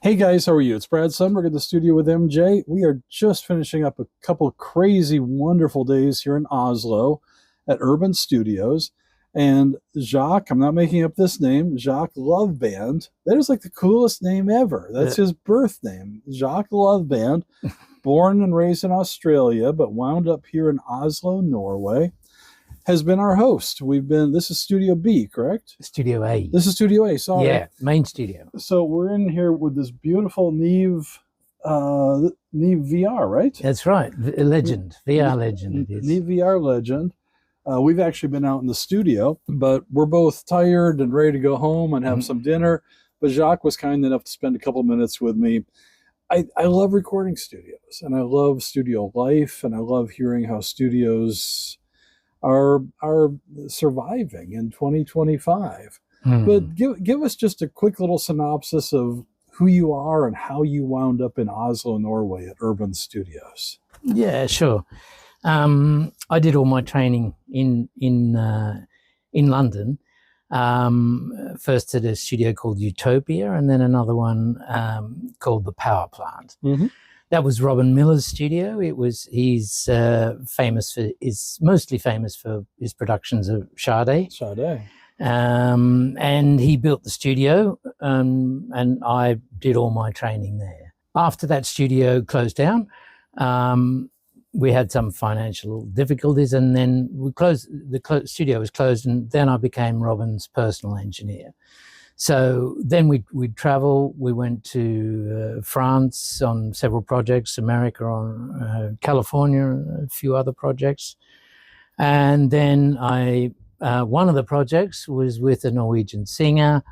Hey guys, how are you? It's Brad Sundberg in the studio with MJ. We are just finishing up a couple of crazy, wonderful days here in Oslo at Urban Studios. And Jock, I'm not making up this name, Jock Loveband. That is like the coolest name ever. That's his birth name, Jock Loveband. Born and raised in Australia, but wound up here in Oslo, Norway. Has been our host. This is Studio B, correct? Studio A. This is Studio A, sorry. Yeah, main studio. So we're in here with this beautiful Neve VR, right? That's right. A legend, VR legend it is. Neve VR legend. We've actually been out in the studio, but we're both tired and ready to go home and have some dinner. But Jacques was kind enough to spend a couple of minutes with me. I love recording studios, and I love studio life, and I love hearing how studios are surviving in 2025. But give us just a quick little synopsis of who you are and how you wound up in Oslo, Norway at Urban Studios. Yeah, sure. I did all my training in London. First at a studio called Utopia, and then another one called the Power Plant. That was Robin Miller's studio. He's mostly famous for his productions of Sade. And he built the studio, and I did all my training there. After that studio closed down, we had some financial difficulties, and then the studio was closed, and then I became Robin's personal engineer. So then we'd travel. We went to France on several projects, America on California, a few other projects. And then one of the projects was with a Norwegian singer,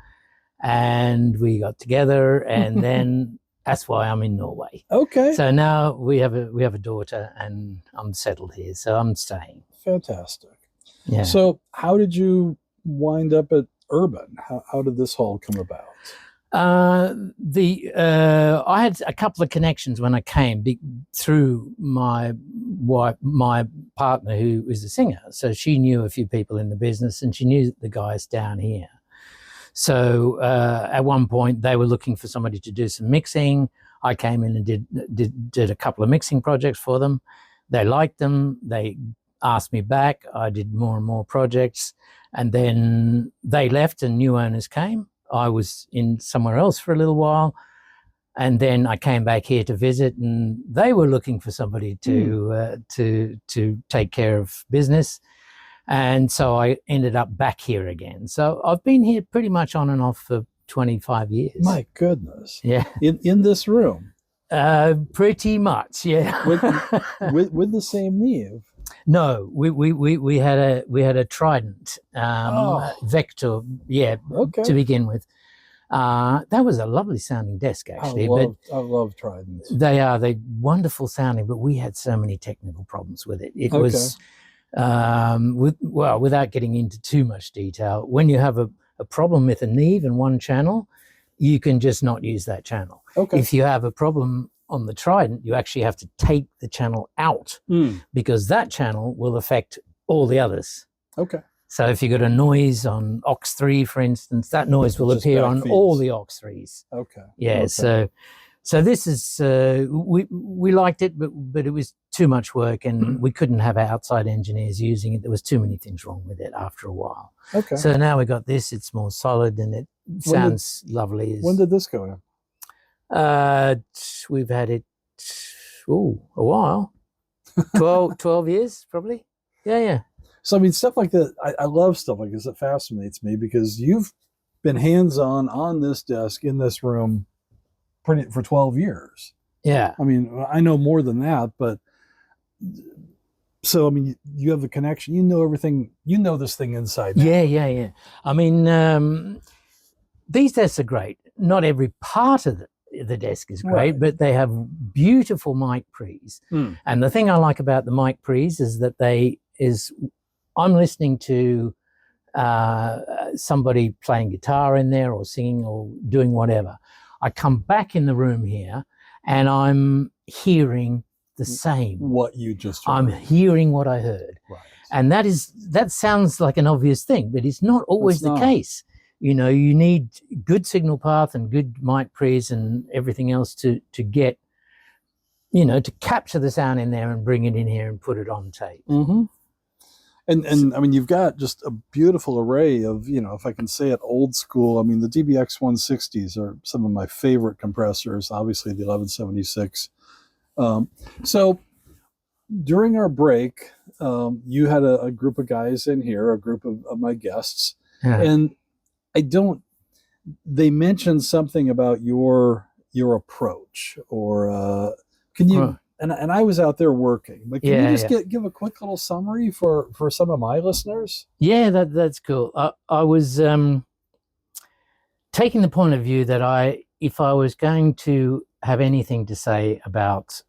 and we got together, and then that's why I'm in Norway. Okay. So now we have a daughter, and I'm settled here, so I'm staying. Fantastic. Yeah. So how did you wind up at Urban? How did this all come about? I had a couple of connections when I came through my wife, my partner, who is a singer. So she knew a few people in the business, and she knew the guys down here. So at one point they were looking for somebody to do some mixing. I came in and did a couple of mixing projects for them. They liked them. They asked me back. I did more and more projects, and then they left and new owners came. I was in somewhere else for a little while, and then I came back here to visit, and they were looking for somebody to take care of business. And so I ended up back here again. So I've been here pretty much on and off for 25 years. My goodness. Yeah. In this room? Pretty much, yeah. with the same Neve? No, we had a Trident Vector, to begin with. That was a lovely sounding desk, actually. I love Tridents. They're wonderful sounding, but we had so many technical problems with it. It was without getting into too much detail, when you have a problem with a Neve in one channel, you can just not use that channel. Okay. If you have a problem on the Trident, you actually have to take the channel out because that channel will affect all the others. Okay. So if you got a noise on aux3, for instance, that noise will appear on all the aux3s. Okay. Yeah. Okay. So this is we liked it, but it was too much work, and we couldn't have outside engineers using it. There was too many things wrong with it after a while. Okay. So now we got this. It's more solid, and it sounds lovely. When did this go in? We've had it a while. 12 years probably. Yeah. So I mean, stuff like that, I love stuff like this. It fascinates me because you've been hands-on on this desk in this room for 12 years. Yeah. I mean, I know more than that, but so I mean, you have the connection, you know everything, you know this thing inside now. Yeah. I mean, these desks are great. Not every part of the desk is great, but they have beautiful mic pre's. And the thing I like about the mic pre's is that I'm listening to somebody playing guitar in there or singing or doing whatever. I come back in the room here and I'm hearing the same. What you just heard. I'm hearing what I heard. Right. And that sounds like an obvious thing, but it's not always the case. You know, you need good signal path and good mic pre's and everything else to get, you know, to capture the sound in there and bring it in here and put it on tape. Mm-hmm. And I mean, you've got just a beautiful array of, you know, if I can say it, old school. I mean, the DBX 160s are some of my favorite compressors, obviously the 1176. So during our break, you had a group of guys in here, a group of my guests, and they mentioned something about your approach, or can you, and I was out there working, but can you just give a quick little summary for some of my listeners? Yeah, that's cool. I was taking the point of view that if I was going to have anything to say about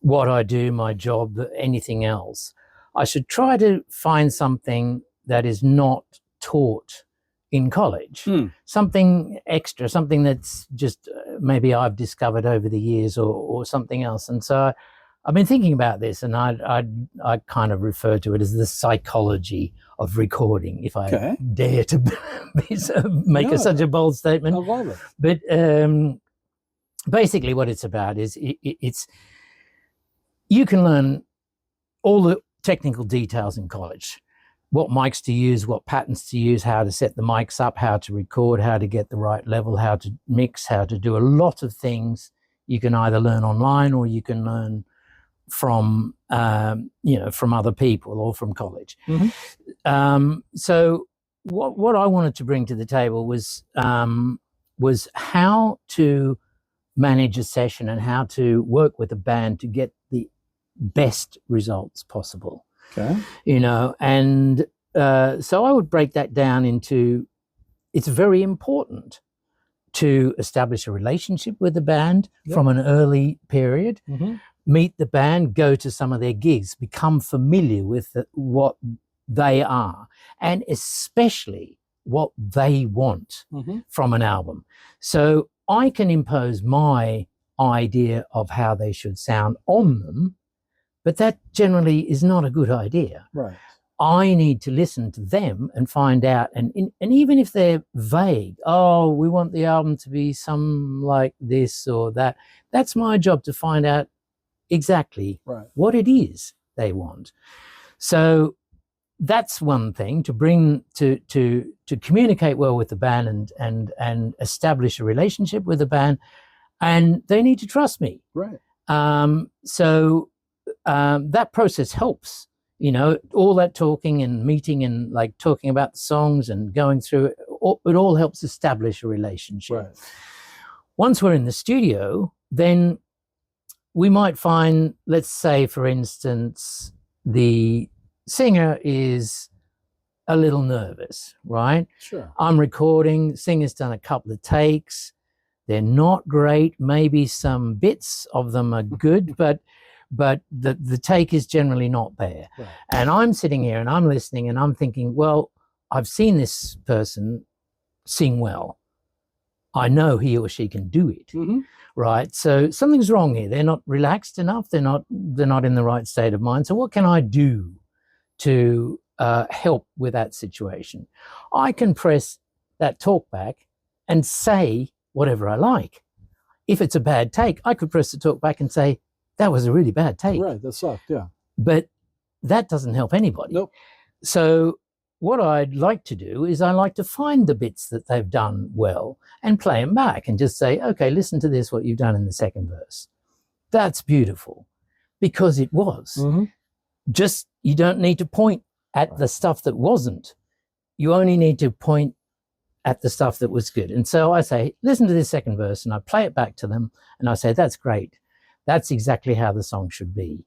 what I do, my job, anything else, I should try to find something that is not taught in college, something extra, something that's just maybe I've discovered over the years, or something else. And so I've been thinking about this, and I kind of refer to it as the psychology of recording, if I dare to make such a bold statement. I love it. But basically what it's about is it's you can learn all the technical details in college. What mics to use, what patterns to use, how to set the mics up, how to record, how to get the right level, how to mix, how to do a lot of things. You can either learn online or you can learn from, from other people or from college. Mm-hmm. So what I wanted to bring to the table was how to manage a session and how to work with a band to get the best results possible. Okay. You know, and so I would break that down into, it's very important to establish a relationship with the band from an early period, meet the band, go to some of their gigs, become familiar with what they are, and especially what they want from an album. So I can impose my idea of how they should sound on them, but that generally is not a good idea. Right. I need to listen to them and find out, and even if they're vague, oh, we want the album to be some like this or that, that's my job to find out exactly what it is they want. So that's one thing, to bring to communicate well with the band and establish a relationship with the band, and they need to trust me. Right. So that process helps, you know, all that talking and meeting and like talking about the songs and going through it, it all helps establish a relationship. Right. Once we're in the studio, then we might find, let's say, for instance, the singer is a little nervous, right? Sure. I'm recording, singer's done a couple of takes. They're not great. Maybe some bits of them are good, but the take is generally not there. Right. And I'm sitting here and I'm listening and I'm thinking, well, I've seen this person sing well. I know he or she can do it, right? So something's wrong here. They're not relaxed enough. They're not in the right state of mind. So what can I do to help with that situation? I can press that talk back and say whatever I like. If it's a bad take, I could press the talk back and say, that was a really bad take. Right, that sucked, yeah. But that doesn't help anybody. Nope. So what I'd like to do is I like to find the bits that they've done well and play them back and just say, okay, listen to this, what you've done in the second verse. That's beautiful, because it was. Just, you don't need to point at the stuff that wasn't. You only need to point at the stuff that was good. And so I say, listen to this second verse, and I play it back to them and I say, that's great. That's exactly how the song should be.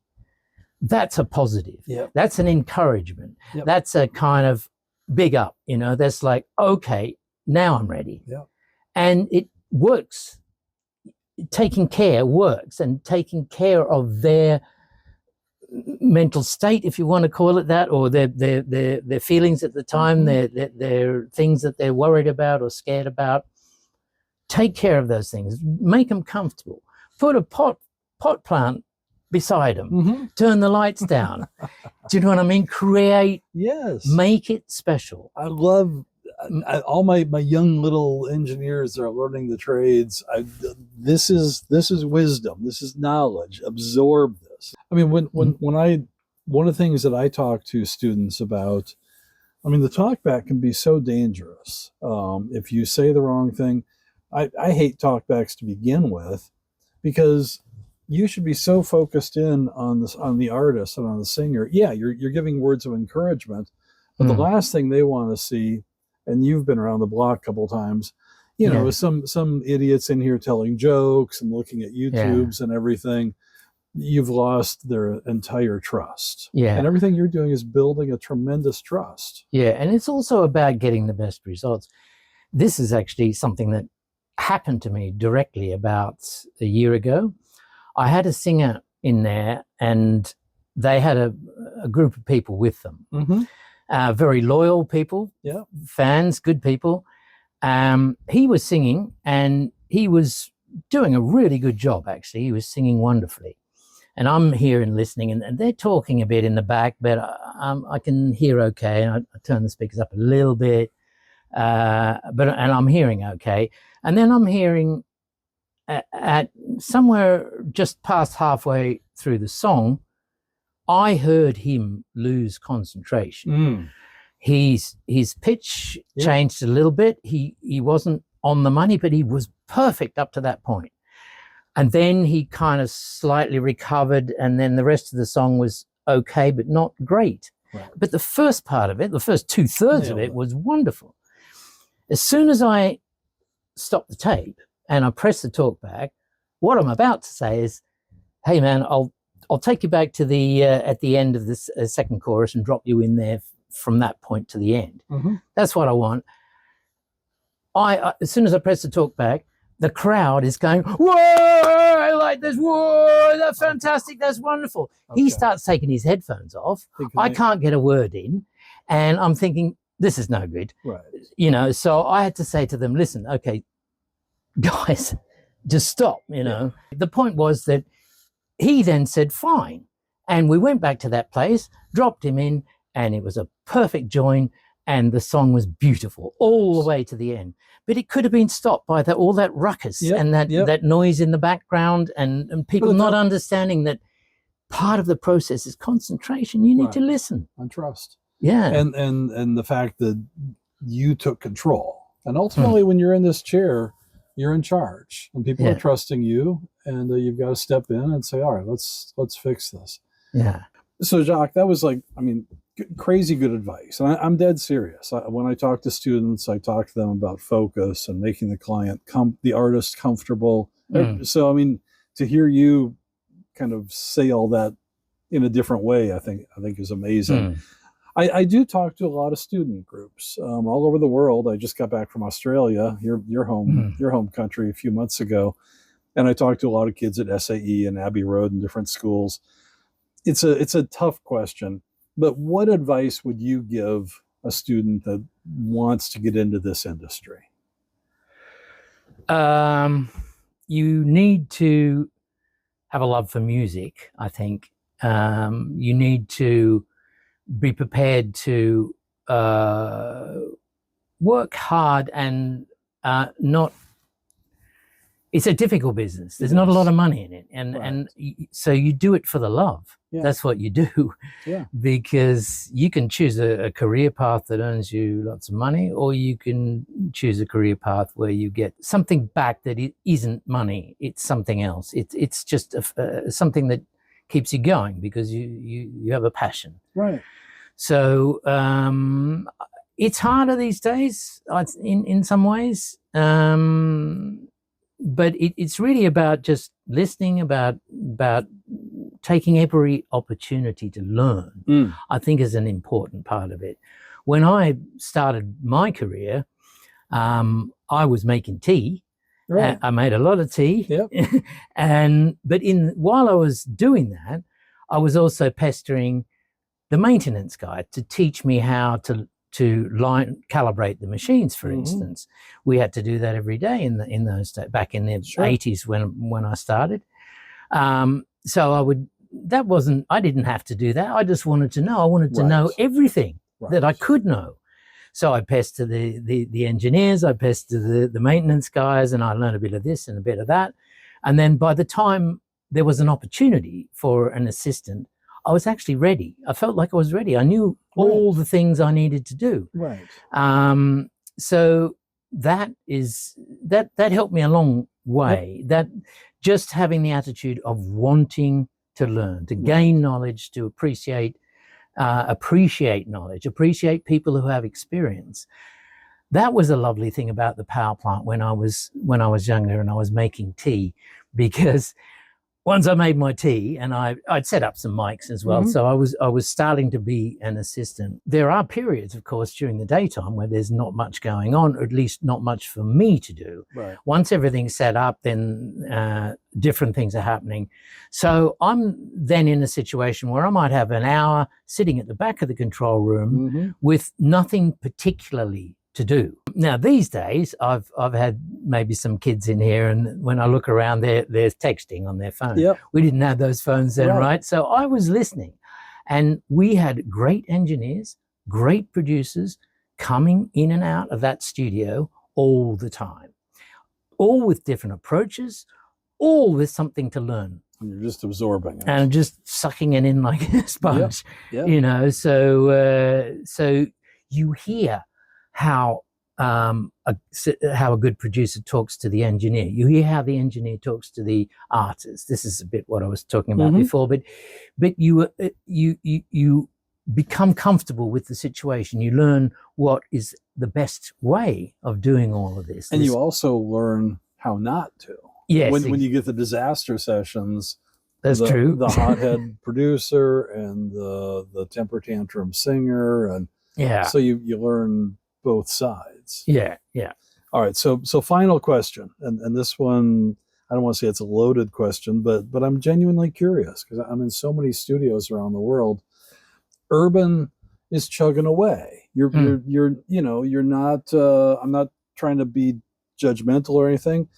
That's a positive. Yep. That's an encouragement. Yep. That's a kind of big up, you know, that's like, okay, now I'm ready. Yep. And it works. Taking care works, and taking care of their mental state, if you want to call it that, or their feelings at the time, their things that they're worried about or scared about. Take care of those things. Make them comfortable. Put a pot plant beside them. Turn the lights down. Do you know what I mean? Create. Yes. Make it special. I love all my young little engineers that are learning the trades, this is wisdom. This is knowledge. Absorb this. I mean, one of the things that I talk to students about, I mean, the talkback can be so dangerous. If you say the wrong thing, I hate talkbacks to begin with, because you should be so focused in on this, on the artist and on the singer. Yeah, you're giving words of encouragement, but the last thing they want to see, and you've been around the block a couple of times, is some idiots in here telling jokes and looking at YouTubes and everything. You've lost their entire trust. Yeah. And everything you're doing is building a tremendous trust. Yeah. And it's also about getting the best results. This is actually something that happened to me directly about a year ago. I had a singer in there, and they had a group of people with them. Very loyal people, fans, good people. He was singing, and he was doing a really good job, actually. He was singing wonderfully. And I'm here and listening, and they're talking a bit in the back, but I can hear okay. And I turn the speakers up a little bit, and I'm hearing okay. And then I'm hearing at somewhere just past halfway through the song, I heard him lose concentration. His pitch changed a little bit. He wasn't on the money, but he was perfect up to that point. And then he kind of slightly recovered, and then the rest of the song was okay, but not great. Right. But the first part of it, the first 2/3 of it, was wonderful. As soon as I stopped the tape and I pressed the talk back, what I'm about to say is, hey man, I'll take you back to the at the end of this second chorus and drop you in there from that point to the end. That's what I want. As soon as I press the talk back, the crowd is going, whoa, I like this, whoa, that's fantastic, that's wonderful. He starts taking his headphones off. I can't get a word in, and I'm thinking, this is no good. Right. So I had to say to them, listen, okay, guys, just stop, The point was that he then said, fine. And we went back to that place, dropped him in, and it was a perfect join, and the song was beautiful all the way to the end. But it could have been stopped by all that ruckus and that noise in the background, and people not understanding that part of the process is concentration. You need to listen. And trust. Yeah. And the fact that you took control. And ultimately, when you're in this chair, you're in charge, and people are trusting you, and you've got to step in and say, all right, let's fix this. Yeah. So Jock, that was crazy good advice. And I'm dead serious. When I talk to students, I talk to them about focus and making the artist comfortable. So, I mean, to hear you kind of say all that in a different way, I think is amazing. I do talk to a lot of student groups all over the world. I just got back from Australia, your home country, a few months ago. And I talked to a lot of kids at SAE and Abbey Road and different schools. It's a tough question, but what advice would you give a student that wants to get into this industry? You need to have a love for music, I think. You need to be prepared to work hard and not. It's a difficult business. There's not a lot of money in it, and so you do it for the love. That's what you do. Because you can choose a career path that earns you lots of money, or you can choose a career path where you get something back that it isn't money. It's something else. It's just something that keeps you going because you have a passion. Right. So it's harder these days in some ways. But it's really about just listening, about taking every opportunity to learn, I think is an important part of it. When I started my career, I was making tea. Right. I made a lot of tea. But while I was doing that, I was also pestering the maintenance guy to teach me how to calibrate the machines, for instance. We had to do that every day in those days, back in the 80s when I started. So I didn't have to do that. I just wanted to know. I wanted to know everything that I could know. So I pestered the engineers, I pestered the maintenance guys, and I learned a bit of this and a bit of that. And then by the time there was an opportunity for an assistant, I was actually ready. I felt like I was ready. I knew all the things I needed to do. Right. So that helped me a long way. Yep. That just having the attitude of wanting to learn, to gain knowledge, to appreciate knowledge, appreciate people who have experience. That was a lovely thing about the power plant when I was younger and I was making tea, because once I made my tea, and I'd set up some mics as well, so I was starting to be an assistant. There are periods, of course, during the daytime where there's not much going on, or at least not much for me to do. Right. Once everything's set up, then different things are happening. So I'm then in a situation where I might have an hour sitting at the back of the control room with nothing particularly to do. Now these days I've had maybe some kids in here, and when I look around, they're texting on their phone. Yep. We didn't have those phones then, right? So I was listening, and we had great engineers, great producers coming in and out of that studio all the time, all with different approaches, all with something to learn. And you're just absorbing it. And just sucking it in like a sponge. Yep. You know, so you hear how a good producer talks to the engineer. You hear how the engineer talks to the artist. This is a bit what I was talking about before, but you become comfortable with the situation. You learn what is the best way of doing all of this. And you also learn how not to. Yes. When you get the disaster sessions, that's true. The hothead producer and the temper tantrum singer, and so you learn both sides. Yeah. All right. So final question, and this one, I don't want to say it's a loaded question, but I'm genuinely curious because I'm in so many studios around the world. Urban is chugging away. You're not. I'm not trying to be judgmental or anything.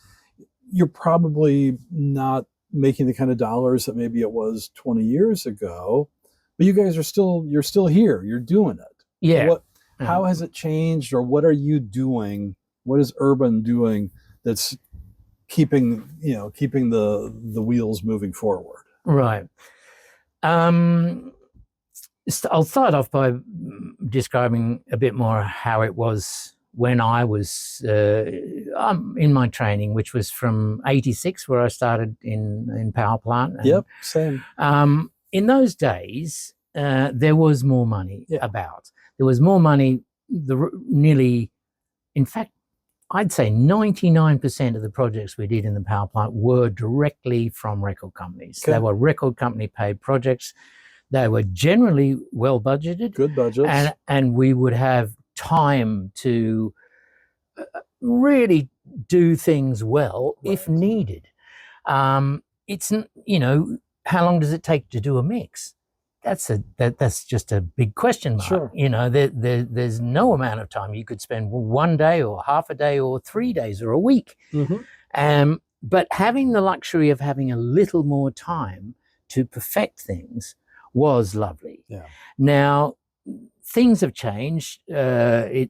You're probably not making the kind of dollars that maybe it was 20 years ago, but you guys are you're still here. You're doing it. Yeah. How has it changed, or what are you doing? What is Urban doing that's keeping the wheels moving forward? Right. I'll start off by describing a bit more how it was when I was in my training, which was from '86, where I started in power plant. Yep, same. In those days, there was more money about. There was more money. In fact, I'd say 99% of the projects we did in the power plant were directly from record companies. Okay. They were record company paid projects. They were generally well budgeted. Good budgets. And we would have time to really do things well if needed. It's, how long does it take to do a mix? That's just a big question mark. Sure. There's no amount of time. You could spend one day or half a day or 3 days or a week. But having the luxury of having a little more time to perfect things was lovely. Yeah. Now, things have changed. There's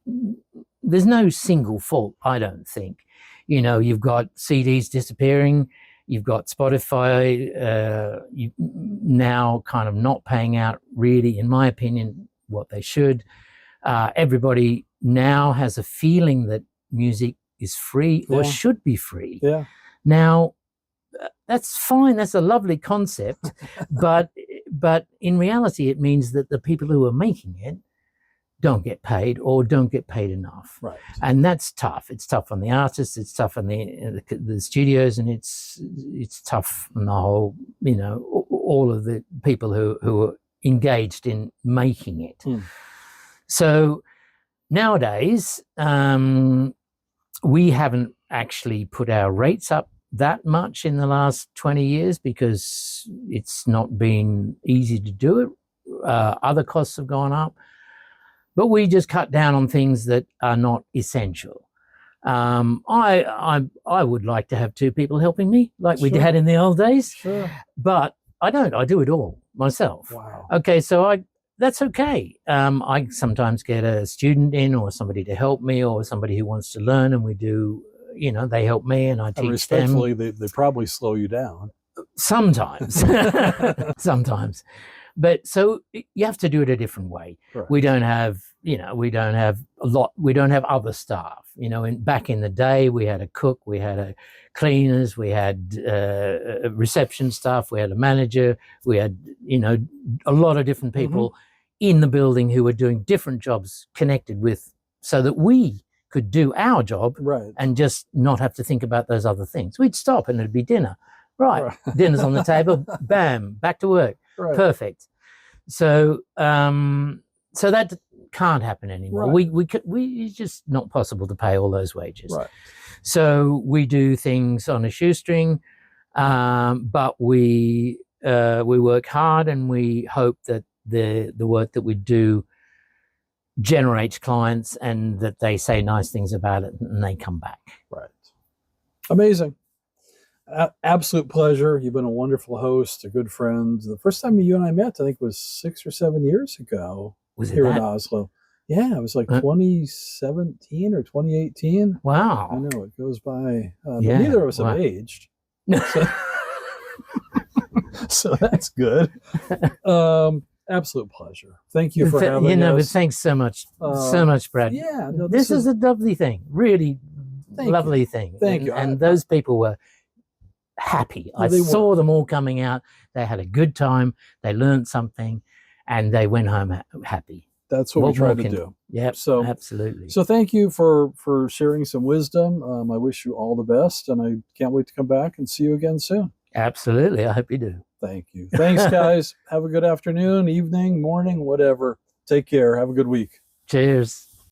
no single fault, I don't think. You've got CDs disappearing. You've got Spotify now kind of not paying out really, in my opinion, what they should. Everybody now has a feeling that music is free or should be free. Yeah. Now, that's fine. That's a lovely concept. but in reality, it means that the people who are making it don't get paid or don't get paid enough. Right. And that's tough. It's tough on the artists, it's tough on the studios, and it's tough on the whole, all of the people who are engaged in making it. So nowadays, we haven't actually put our rates up that much in the last 20 years because it's not been easy to do it. Other costs have gone up. But we just cut down on things that are not essential. I would like to have 2 people helping me, like we had in the old days. Sure. But I don't. I do it all myself. Wow. Okay, so that's okay. I sometimes get a student in, or somebody to help me, or somebody who wants to learn, and we do. They help me, and I And teach them. respectfully, they probably slow you down. Sometimes, sometimes. But so you have to do it a different way. Correct. We don't have other staff. Back in the day, we had a cook, we had a cleaners, we had reception staff, we had a manager, we had a lot of different people in the building who were doing different jobs connected with, so that we could do our job, Right. and just not have to think about those other things. We'd stop and it'd be dinner. Right. Dinner's on the table. Bam, back to work. Right. Perfect. So so that can't happen anymore. Right. It's just not possible to pay all those wages. Right. So we do things on a shoestring, but we work hard, and we hope that the work that we do generates clients, and that they say nice things about it and they come back. Right. Amazing. Absolute pleasure. You've been a wonderful host, a good friend. The first time you and I met, I think, was 6 or 7 years ago. Was it here that? in Oslo? Yeah, it was like 2017 or 2018. Wow. I know, it goes by. Yeah, Neither of us wow. have aged. So that's good. Absolute pleasure. Thank you for having us. But thanks so much, Brad. Yeah, no, this is a lovely thing, really lovely thing. Thank you. And those people were happy. I saw them all coming out. They had a good time. They learned something, and they went home happy. That's what we try to do. Yep. So absolutely. So thank you for sharing some wisdom. I wish you all the best, and I can't wait to come back and see you again soon. Absolutely. I hope you do. Thank you. Thanks, guys. Have a good afternoon, evening, morning, whatever. Take care. Have a good week. Cheers.